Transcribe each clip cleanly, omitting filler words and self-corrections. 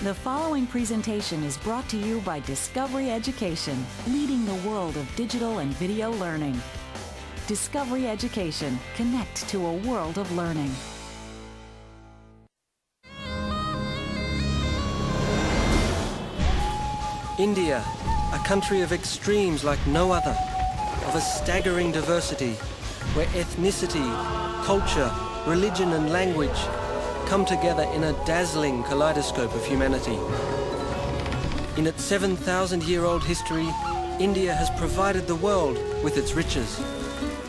The following presentation is brought to you by Discovery Education, leading the world of digital and video learning. Discovery Education, connect to a world of learning. India, a country of extremes like no other, of a staggering diversity, where ethnicity, culture, religion and language come together in a dazzling kaleidoscope of humanity. In its 7,000-year-old history, India has provided the world with its riches.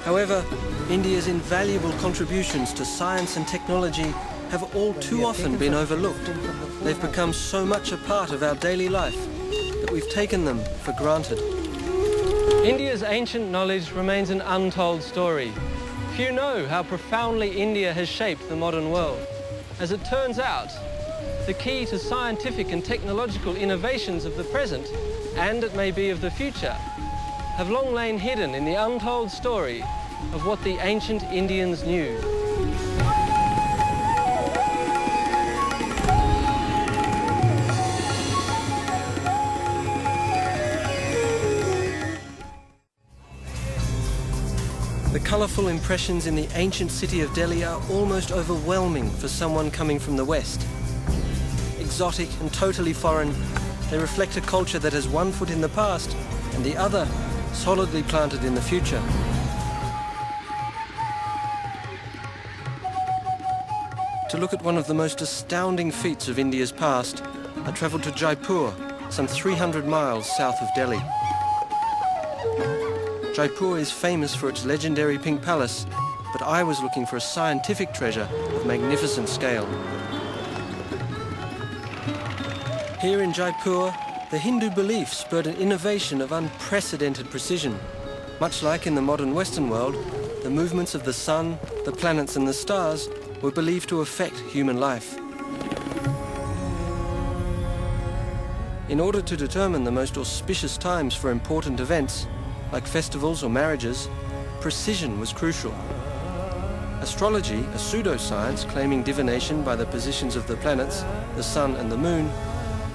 However, India's invaluable contributions to science and technology have all too often been overlooked. They've become so much a part of our daily life that we've taken them for granted. India's ancient knowledge remains an untold story. Few know how profoundly India has shaped the modern world. As it turns out, the key to scientific and technological innovations of the present, and it may be of the future, have long lain hidden in the untold story of what the ancient Indians knew. The colourful impressions in the ancient city of Delhi are almost overwhelming for someone coming from the West. Exotic and totally foreign, they reflect a culture that has one foot in the past and the other solidly planted in the future. To look at one of the most astounding feats of India's past, I travelled to Jaipur, some 300 miles south of Delhi. Jaipur is famous for its legendary Pink Palace, but I was looking for a scientific treasure of magnificent scale. Here in Jaipur, the Hindu belief spurred an innovation of unprecedented precision. Much like in the modern Western world, the movements of the sun, the planets and the stars were believed to affect human life. In order to determine the most auspicious times for important events, like festivals or marriages, precision was crucial. Astrology, a pseudoscience claiming divination by the positions of the planets, the sun and the moon,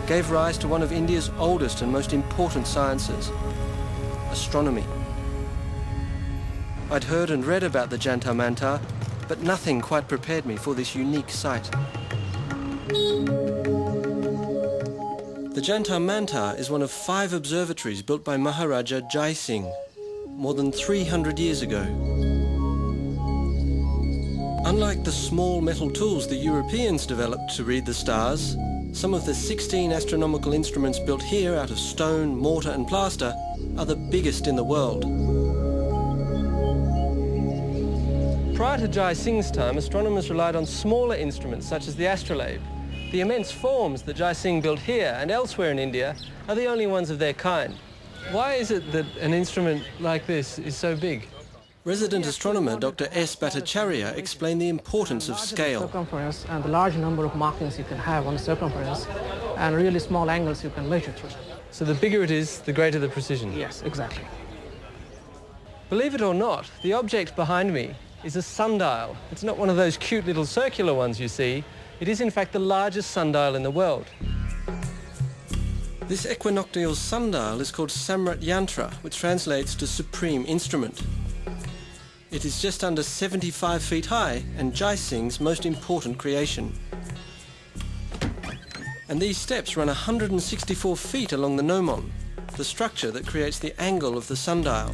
gave rise to one of India's oldest and most important sciences, astronomy. I'd heard and read about the Jantar Mantar, but nothing quite prepared me for this unique sight. The Jantar Mantar is one of 5 observatories built by Maharaja Jai Singh more than 300 years ago. Unlike the small metal tools the Europeans developed to read the stars, some of the 16 astronomical instruments built here out of stone, mortar and plaster are the biggest in the world. Prior to Jai Singh's time, astronomers relied on smaller instruments such as the astrolabe. The immense forms that Jai Singh built here and elsewhere in India are the only ones of their kind. Why is it that an instrument like this is so big? Resident astronomer Dr. S. Bhattacharya explained the importance of scale. Circumference and the large number of markings you can have on the circumference and really small angles you can measure through. So the bigger it is, the greater the precision? Yes, exactly. Believe it or not, the object behind me is a sundial. It's not one of those cute little circular ones you see. It is in fact the largest sundial in the world. This equinoctial sundial is called Samrat Yantra, which translates to supreme instrument. It is just under 75 feet high and Jai Singh's most important creation. And these steps run 164 feet along the gnomon, the structure that creates the angle of the sundial.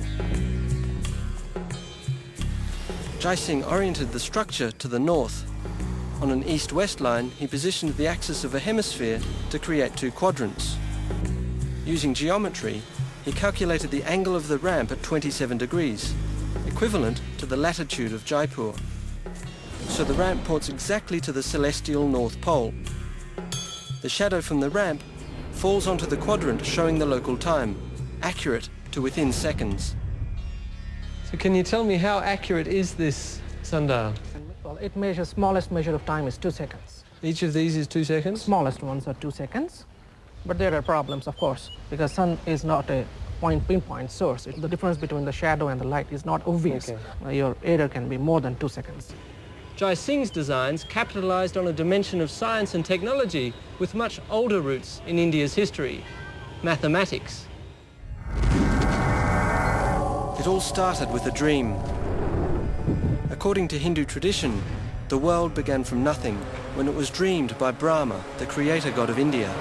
Jai Singh oriented the structure to the north. On an east-west line, he positioned the axis of a hemisphere to create 2 quadrants. Using geometry, he calculated the angle of the ramp at 27 degrees, equivalent to the latitude of Jaipur. So the ramp points exactly to the celestial North Pole. The shadow from the ramp falls onto the quadrant showing the local time, accurate to within seconds. So can you tell me how accurate is this sundial? Well, it measures, smallest measure of time is 2 seconds. Each of these is 2 seconds? Smallest ones are 2 seconds. But there are problems, of course, because sun is not a pinpoint source. The difference between the shadow and the light is not obvious. Okay. Your error can be more than 2 seconds. Jai Singh's designs capitalised on a dimension of science and technology with much older roots in India's history: mathematics. It all started with a dream. According to Hindu tradition, the world began from nothing when it was dreamed by Brahma, the creator god of India.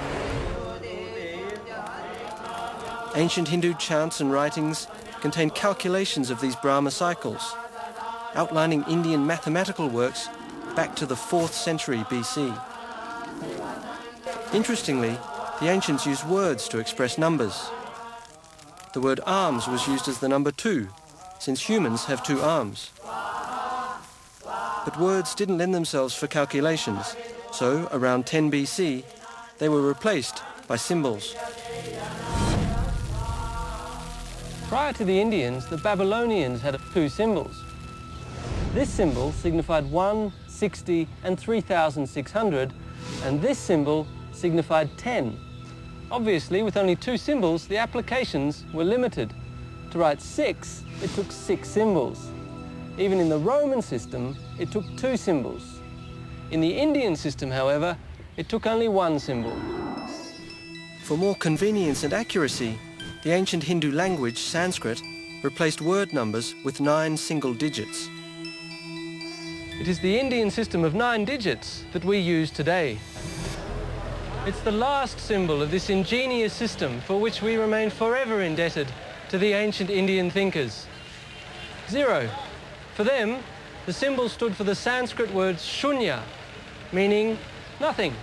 Ancient Hindu chants and writings contain calculations of these Brahma cycles, outlining Indian mathematical works back to the 4th century BC. Interestingly, the ancients used words to express numbers. The word arms was used as the number 2, since humans have 2 arms. But words didn't lend themselves for calculations, so around 10 BC, they were replaced by symbols. Prior to the Indians, the Babylonians had 2 symbols. This symbol signified 1, 60, and 3,600, and this symbol signified 10. Obviously, with only 2 symbols, the applications were limited. To write 6, it took 6 symbols. Even in the Roman system, it took 2 symbols. In the Indian system, however, it took only 1 symbol. For more convenience and accuracy, the ancient Hindu language, Sanskrit, replaced word numbers with 9 single digits. It is the Indian system of 9 digits that we use today. It's the last symbol of this ingenious system for which we remain forever indebted to the ancient Indian thinkers. 0. For them, the symbol stood for the Sanskrit word shunya, meaning nothing.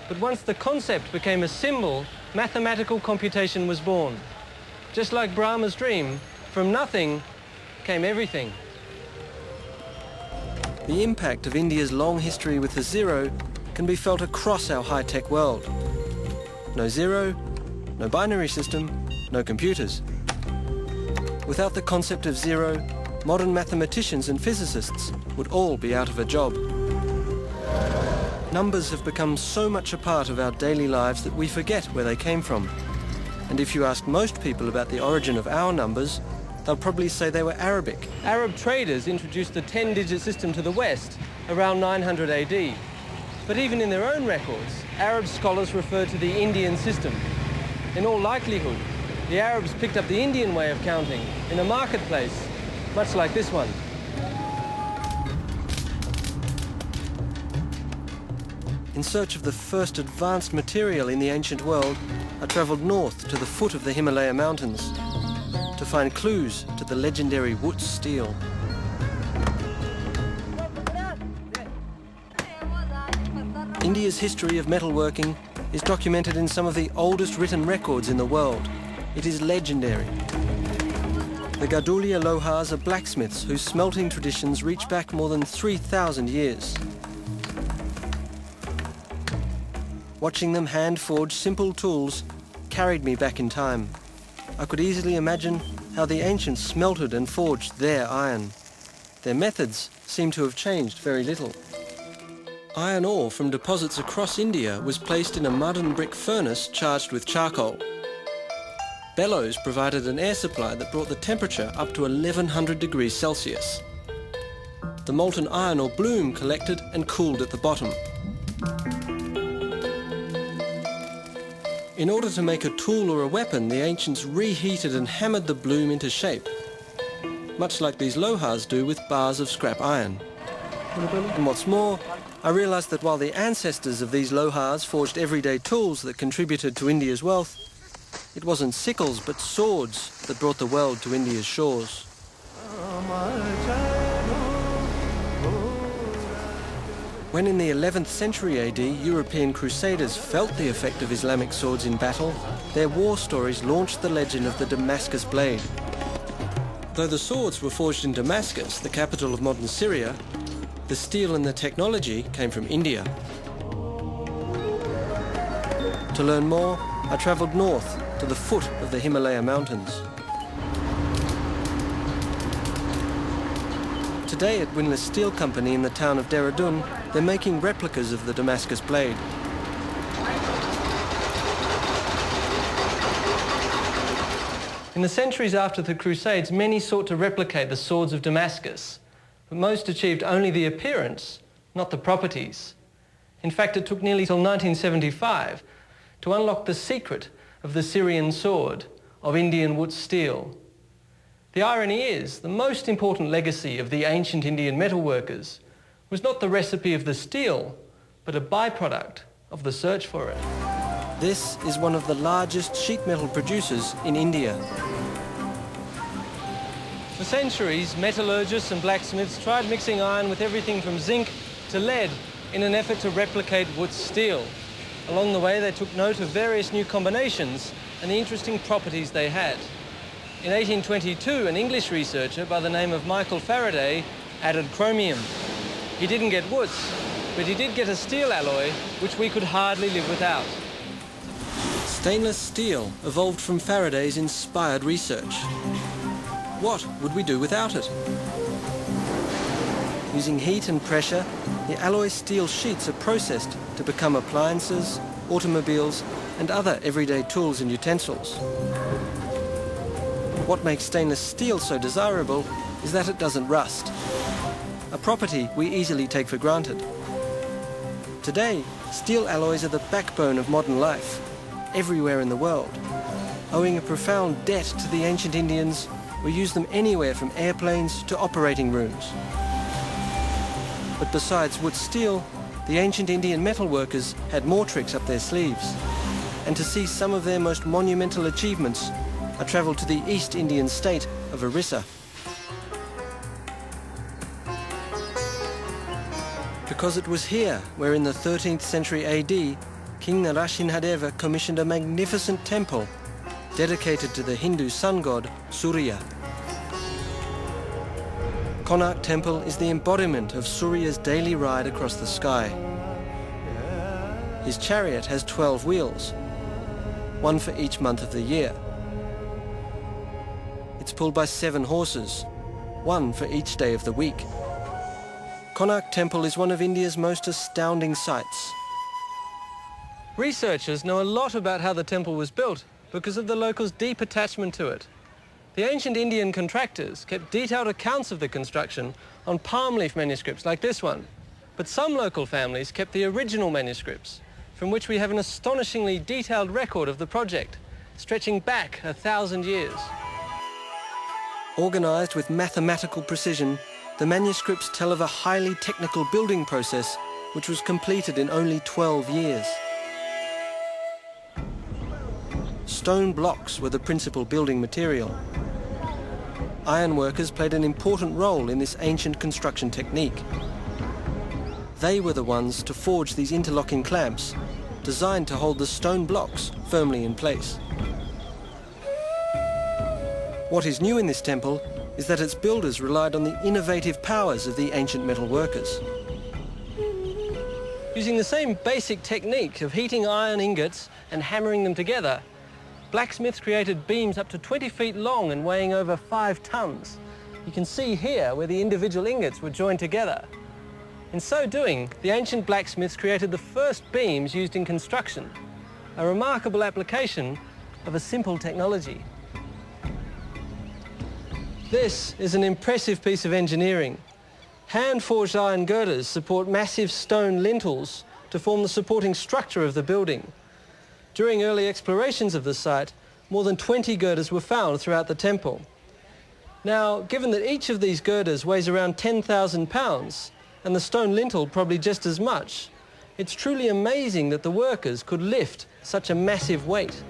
But once the concept became a symbol, mathematical computation was born. Just like Brahma's dream, from nothing came everything. The impact of India's long history with the 0 can be felt across our high-tech world. No 0, no binary system, no computers. Without the concept of 0, modern mathematicians and physicists would all be out of a job. Numbers have become so much a part of our daily lives that we forget where they came from. And if you ask most people about the origin of our numbers, they'll probably say they were Arabic. Arab traders introduced the 10-digit system to the West around 900 AD. But even in their own records, Arab scholars refer to the Indian system. In all likelihood, the Arabs picked up the Indian way of counting in a marketplace, much like this one. In search of the first advanced material in the ancient world, I travelled north to the foot of the Himalaya mountains to find clues to the legendary Wootz steel. India's history of metalworking is documented in some of the oldest written records in the world. It is legendary. The Gadulia Lohars are blacksmiths whose smelting traditions reach back more than 3,000 years. Watching them hand-forge simple tools carried me back in time. I could easily imagine how the ancients smelted and forged their iron. Their methods seem to have changed very little. Iron ore from deposits across India was placed in a mud and brick furnace charged with charcoal. Bellows provided an air supply that brought the temperature up to 1100 degrees Celsius. The molten iron or bloom collected and cooled at the bottom. In order to make a tool or a weapon, the ancients reheated and hammered the bloom into shape, much like these Lohars do with bars of scrap iron. And what's more, I realised that while the ancestors of these Lohars forged everyday tools that contributed to India's wealth, it wasn't sickles but swords that brought the world to India's shores. When in the 11th century AD, European crusaders felt the effect of Islamic swords in battle, their war stories launched the legend of the Damascus blade. Though the swords were forged in Damascus, the capital of modern Syria, the steel and the technology came from India. To learn more, I travelled north to the foot of the Himalaya mountains. Today at Windlass Steel Company in the town of Dehradun, they're making replicas of the Damascus blade. In the centuries after the Crusades, many sought to replicate the swords of Damascus. but most achieved only the appearance, not the properties. In fact, it took nearly till 1975 to unlock the secret of the Syrian sword, of Indian wood steel. The irony is, the most important legacy of the ancient Indian metalworkers was not the recipe of the steel, but a byproduct of the search for it. This is one of the largest sheet metal producers in India. For centuries, metallurgists and blacksmiths tried mixing iron with everything from zinc to lead in an effort to replicate wood steel. Along the way, they took note of various new combinations and the interesting properties they had. In 1822, an English researcher by the name of Michael Faraday added chromium. He didn't get woods, but he did get a steel alloy which we could hardly live without. Stainless steel evolved from Faraday's inspired research. What would we do without it? Using heat and pressure, the alloy steel sheets are processed to become appliances, automobiles, and other everyday tools and utensils. What makes stainless steel so desirable is that it doesn't rust, a property we easily take for granted. Today, steel alloys are the backbone of modern life, everywhere in the world. Owing a profound debt to the ancient Indians, we use them anywhere from airplanes to operating rooms. But besides wood steel, the ancient Indian metalworkers had more tricks up their sleeves. And to see some of their most monumental achievements, I travelled to the East Indian state of Orissa. Because it was here where in the 13th century AD, King Narasimhadeva commissioned a magnificent temple dedicated to the Hindu sun god Surya. Konark Temple is the embodiment of Surya's daily ride across the sky. His chariot has 12 wheels, one for each month of the year. It's pulled by 7 horses, one for each day of the week. Konark Temple is one of India's most astounding sights. Researchers know a lot about how the temple was built because of the locals' deep attachment to it. The ancient Indian contractors kept detailed accounts of the construction on palm leaf manuscripts like this one, but some local families kept the original manuscripts, from which we have an astonishingly detailed record of the project, stretching back 1,000 years. Organised with mathematical precision, the manuscripts tell of a highly technical building process which was completed in only 12 years. Stone blocks were the principal building material. Ironworkers played an important role in this ancient construction technique. They were the ones to forge these interlocking clamps, designed to hold the stone blocks firmly in place. What is new in this temple is that its builders relied on the innovative powers of the ancient metal workers. Using the same basic technique of heating iron ingots and hammering them together, blacksmiths created beams up to 20 feet long and weighing over 5 tons. You can see here where the individual ingots were joined together. In so doing, the ancient blacksmiths created the first beams used in construction, a remarkable application of a simple technology. This is an impressive piece of engineering. Hand-forged iron girders support massive stone lintels to form the supporting structure of the building. During early explorations of the site, more than 20 girders were found throughout the temple. Now, given that each of these girders weighs around 10,000 pounds, and the stone lintel probably just as much, it's truly amazing that the workers could lift such a massive weight.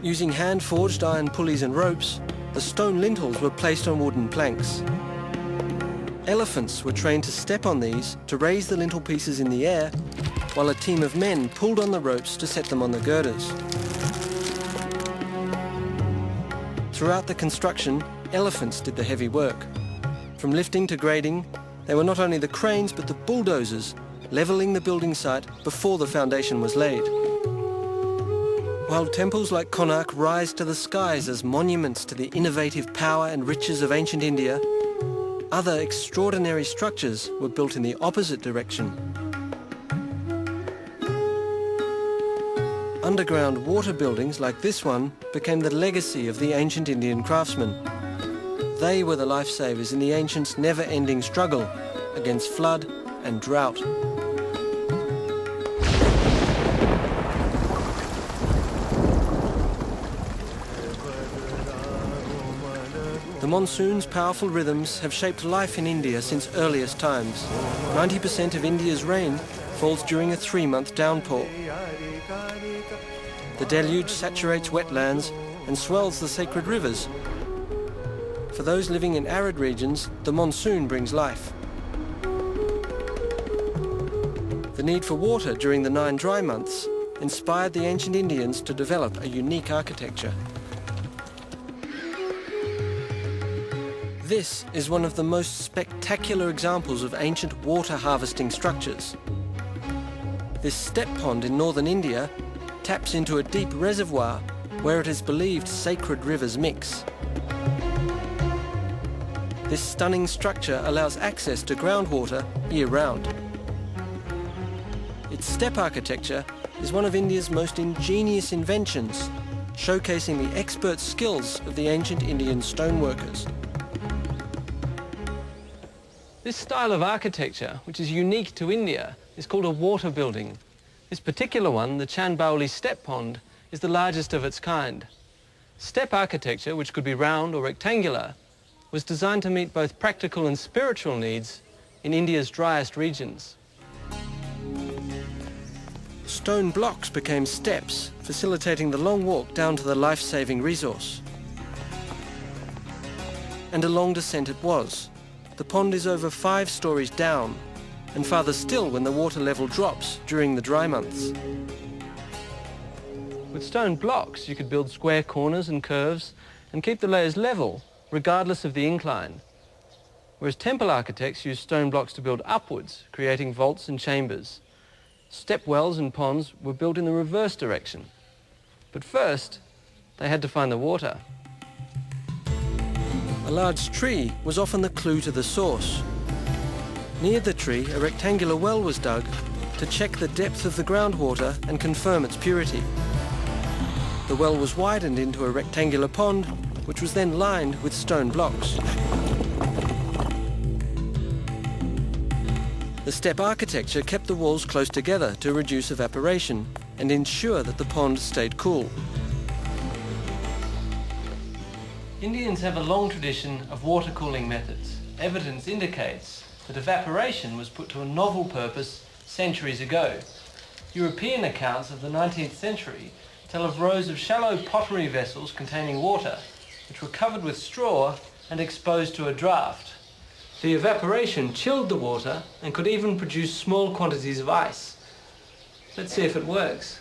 Using hand-forged iron pulleys and ropes, the stone lintels were placed on wooden planks. Elephants were trained to step on these to raise the lintel pieces in the air, while a team of men pulled on the ropes to set them on the girders. Throughout the construction, elephants did the heavy work. From lifting to grading, they were not only the cranes but the bulldozers, levelling the building site before the foundation was laid. While temples like Konark rise to the skies as monuments to the innovative power and riches of ancient India, other extraordinary structures were built in the opposite direction. Underground water buildings like this one became the legacy of the ancient Indian craftsmen. They were the lifesavers in the ancients' never-ending struggle against flood and drought. The monsoon's powerful rhythms have shaped life in India since earliest times. 90% of India's rain falls during a 3-month downpour. The deluge saturates wetlands and swells the sacred rivers. For those living in arid regions, the monsoon brings life. The need for water during the 9 dry months inspired the ancient Indians to develop a unique architecture. This is one of the most spectacular examples of ancient water harvesting structures. This step pond in northern India taps into a deep reservoir where it is believed sacred rivers mix. This stunning structure allows access to groundwater year-round. Its step architecture is one of India's most ingenious inventions, showcasing the expert skills of the ancient Indian stoneworkers. This style of architecture, which is unique to India, is called a water building. This particular one, the Chandbauli step pond, is the largest of its kind. Step architecture, which could be round or rectangular, was designed to meet both practical and spiritual needs in India's driest regions. Stone blocks became steps, facilitating the long walk down to the life-saving resource. And a long descent it was. The pond is over 5 stories down, and farther still when the water level drops during the dry months. With stone blocks, you could build square corners and curves and keep the layers level, regardless of the incline. Whereas temple architects used stone blocks to build upwards, creating vaults and chambers. Step wells and ponds were built in the reverse direction. But first, they had to find the water. A large tree was often the clue to the source. Near the tree, a rectangular well was dug to check the depth of the groundwater and confirm its purity. The well was widened into a rectangular pond, which was then lined with stone blocks. The step architecture kept the walls close together to reduce evaporation and ensure that the pond stayed cool. Indians have a long tradition of water cooling methods. Evidence indicates that evaporation was put to a novel purpose centuries ago. European accounts of the 19th century tell of rows of shallow pottery vessels containing water, which were covered with straw and exposed to a draught. The evaporation chilled the water and could even produce small quantities of ice. Let's see if it works.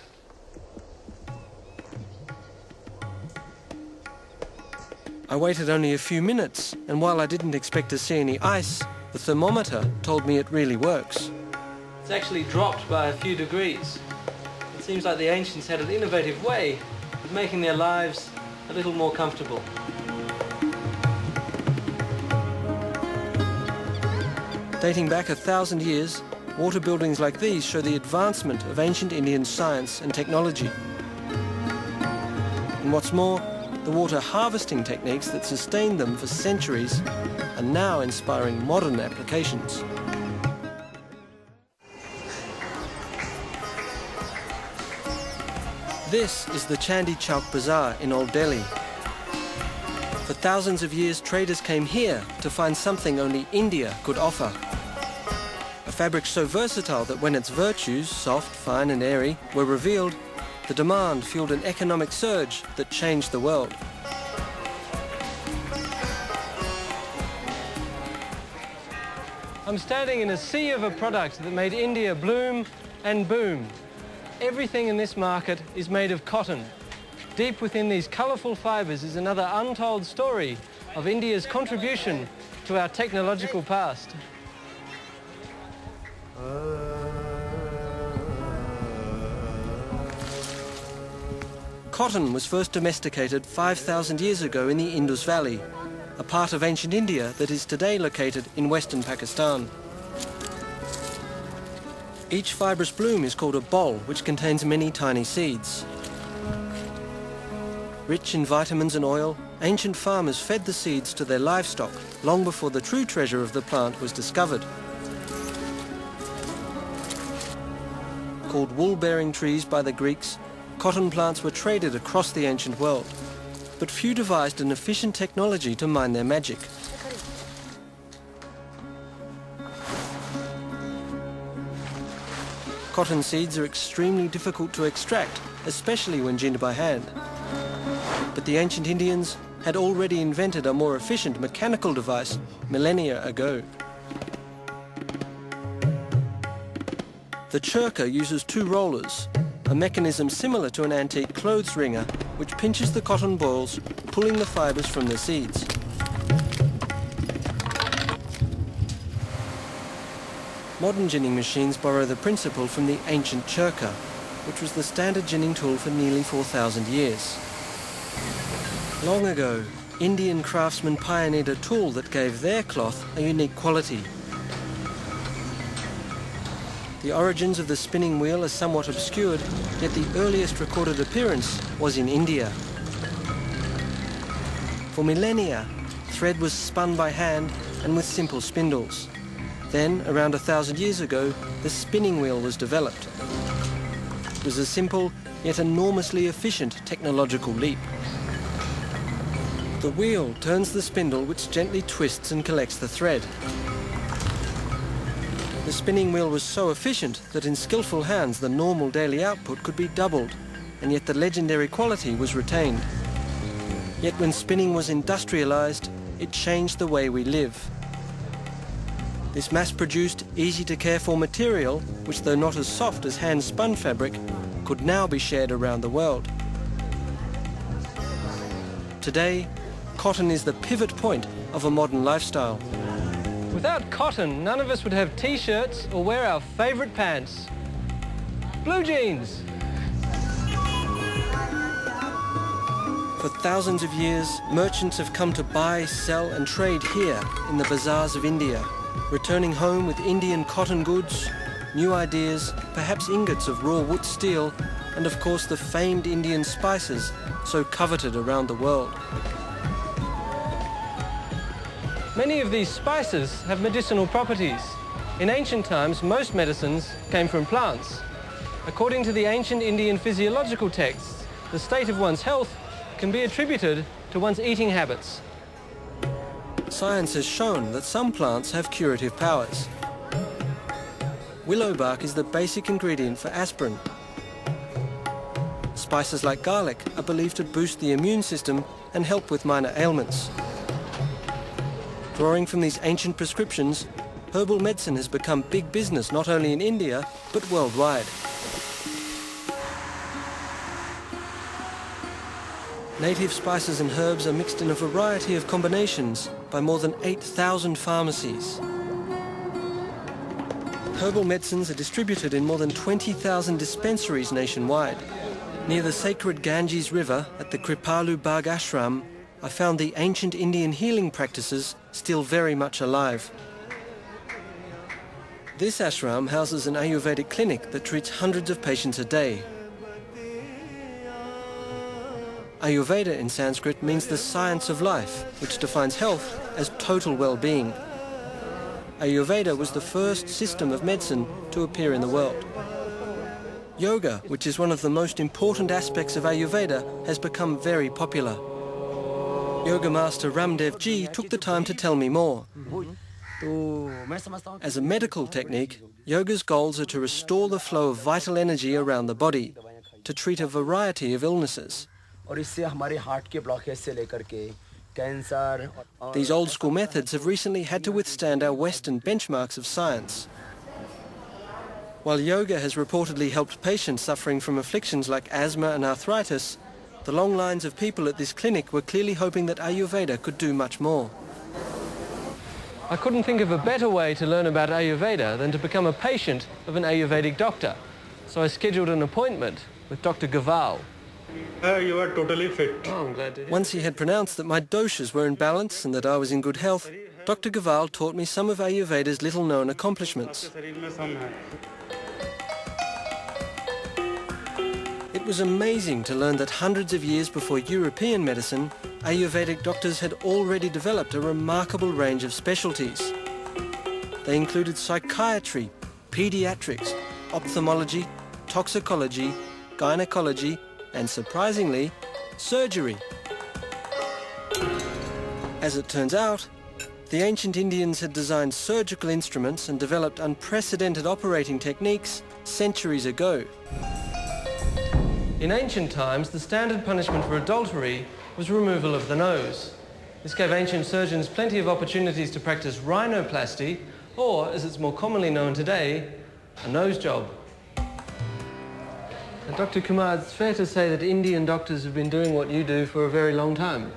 I waited only a few minutes, and while I didn't expect to see any ice, the thermometer told me it really works. It's actually dropped by a few degrees. It seems like the ancients had an innovative way of making their lives a little more comfortable. Dating back 1,000 years, water buildings like these show the advancement of ancient Indian science and technology. And what's more, the water harvesting techniques that sustained them for centuries are now inspiring modern applications. This is the Chandi Chowk Bazaar in Old Delhi. For thousands of years, traders came here to find something only India could offer. A fabric so versatile that when its virtues, soft, fine and airy, were revealed, the demand fueled an economic surge that changed the world. I'm standing in a sea of a product that made India bloom and boom. Everything in this market is made of cotton. Deep within these colourful fibres is another untold story of India's contribution to our technological past. Cotton was first domesticated 5,000 years ago in the Indus Valley, a part of ancient India that is today located in western Pakistan. Each fibrous bloom is called a bol, which contains many tiny seeds. Rich in vitamins and oil, ancient farmers fed the seeds to their livestock long before the true treasure of the plant was discovered. Called wool-bearing trees by the Greeks, cotton plants were traded across the ancient world, but few devised an efficient technology to mine their magic. Cotton seeds are extremely difficult to extract, especially when ginned by hand. But the ancient Indians had already invented a more efficient mechanical device millennia ago. The churka uses two rollers, a mechanism similar to an antique clothes wringer, which pinches the cotton balls, pulling the fibres from the seeds. Modern ginning machines borrow the principle from the ancient churka, which was the standard ginning tool for nearly 4,000 years. Long ago, Indian craftsmen pioneered a tool that gave their cloth a unique quality. The origins of the spinning wheel are somewhat obscured, yet the earliest recorded appearance was in India. For millennia, thread was spun by hand and with simple spindles. Then, around 1,000 years ago, the spinning wheel was developed. It was a simple, yet enormously efficient technological leap. The wheel turns the spindle, which gently twists and collects the thread. The spinning wheel was so efficient that in skillful hands the normal daily output could be doubled, and yet the legendary quality was retained. Yet when spinning was industrialized, it changed the way we live. This mass-produced, easy-to-care-for material, which though not as soft as hand-spun fabric, could now be shared around the world. Today, cotton is the pivot point of a modern lifestyle. Without cotton, none of us would have t-shirts or wear our favourite pants. Blue jeans! For thousands of years, merchants have come to buy, sell and trade here in the bazaars of India, returning home with Indian cotton goods, new ideas, perhaps ingots of raw wood steel, and of course the famed Indian spices so coveted around the world. Many of these spices have medicinal properties. In ancient times, most medicines came from plants. According to the ancient Indian physiological texts, the state of one's health can be attributed to one's eating habits. Science has shown that some plants have curative powers. Willow bark is the basic ingredient for aspirin. Spices like garlic are believed to boost the immune system and help with minor ailments. Drawing from these ancient prescriptions, herbal medicine has become big business not only in India, but worldwide. Native spices and herbs are mixed in a variety of combinations by more than 8,000 pharmacies. Herbal medicines are distributed in more than 20,000 dispensaries nationwide. Near the sacred Ganges River at the Kripalu Bagh Ashram, I found the ancient Indian healing practices still very much alive. This ashram houses an Ayurvedic clinic that treats hundreds of patients a day. Ayurveda in Sanskrit means the science of life, which defines health as total well-being. Ayurveda was the first system of medicine to appear in the world. Yoga, which is one of the most important aspects of Ayurveda, has become very popular. Yoga master Ramdev Ji took the time to tell me more. As a medical technique, yoga's goals are to restore the flow of vital energy around the body, to treat a variety of illnesses. These old-school methods have recently had to withstand our Western benchmarks of science. While yoga has reportedly helped patients suffering from afflictions like asthma and arthritis, the long lines of people at this clinic were clearly hoping that Ayurveda could do much more. I couldn't think of a better way to learn about Ayurveda than to become a patient of an Ayurvedic doctor. So I scheduled an appointment with Dr. Gaval. You are totally fit. Oh, I'm glad to hear. Once he had pronounced that my doshas were in balance and that I was in good health, Dr. Gaval taught me some of Ayurveda's little-known accomplishments. It It was amazing to learn that hundreds of years before European medicine, Ayurvedic doctors had already developed a remarkable range of specialties. They included psychiatry, pediatrics, ophthalmology, toxicology, gynecology, and surprisingly, surgery. As it turns out, the ancient Indians had designed surgical instruments and developed unprecedented operating techniques centuries ago. In ancient times, the standard punishment for adultery was removal of the nose. This gave ancient surgeons plenty of opportunities to practice rhinoplasty, or, as it's more commonly known today, a nose job. Now, Dr. Kumar, it's fair to say that Indian doctors have been doing what you do for a very long time.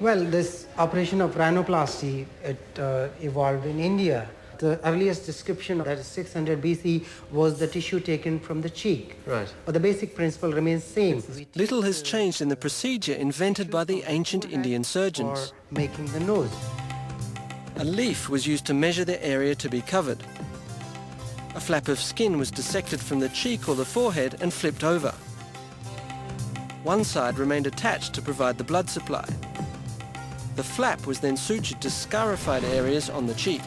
Well, this operation of rhinoplasty, it evolved in India. The earliest description, that is 600 BC, was the tissue taken from the cheek. Right. But the basic principle remains same. Little has changed in the procedure invented by the ancient Indian surgeons. For making the nose. A leaf was used to measure the area to be covered. A flap of skin was dissected from the cheek or the forehead and flipped over. One side remained attached to provide the blood supply. The flap was then sutured to scarified areas on the cheek.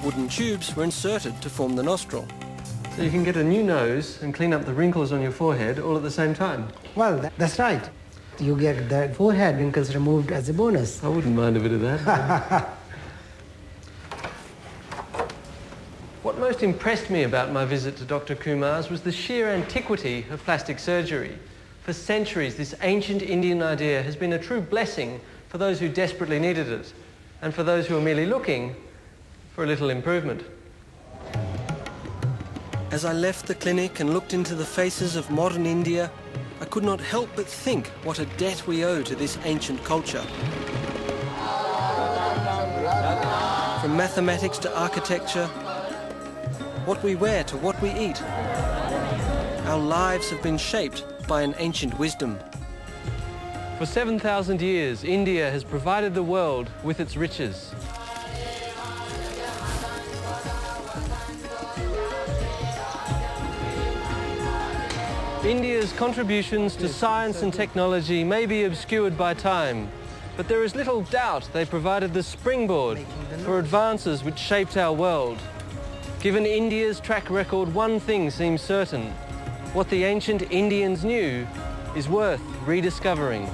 Wooden tubes were inserted to form the nostril. So you can get a new nose and clean up the wrinkles on your forehead all at the same time? Well, that's right. You get the forehead wrinkles removed as a bonus. I wouldn't mind a bit of that. What most impressed me about my visit to Dr. Kumar's was the sheer antiquity of plastic surgery. For centuries, this ancient Indian idea has been a true blessing for those who desperately needed it, and for those who are merely looking for a little improvement. As I left the clinic and looked into the faces of modern India, I could not help but think what a debt we owe to this ancient culture. From mathematics to architecture, what we wear to what we eat, our lives have been shaped by an ancient wisdom. For 7,000 years, India has provided the world with its riches. India's contributions to science and technology may be obscured by time, but there is little doubt they provided the springboard for advances which shaped our world. Given India's track record, one thing seems certain: what the ancient Indians knew is worth rediscovering.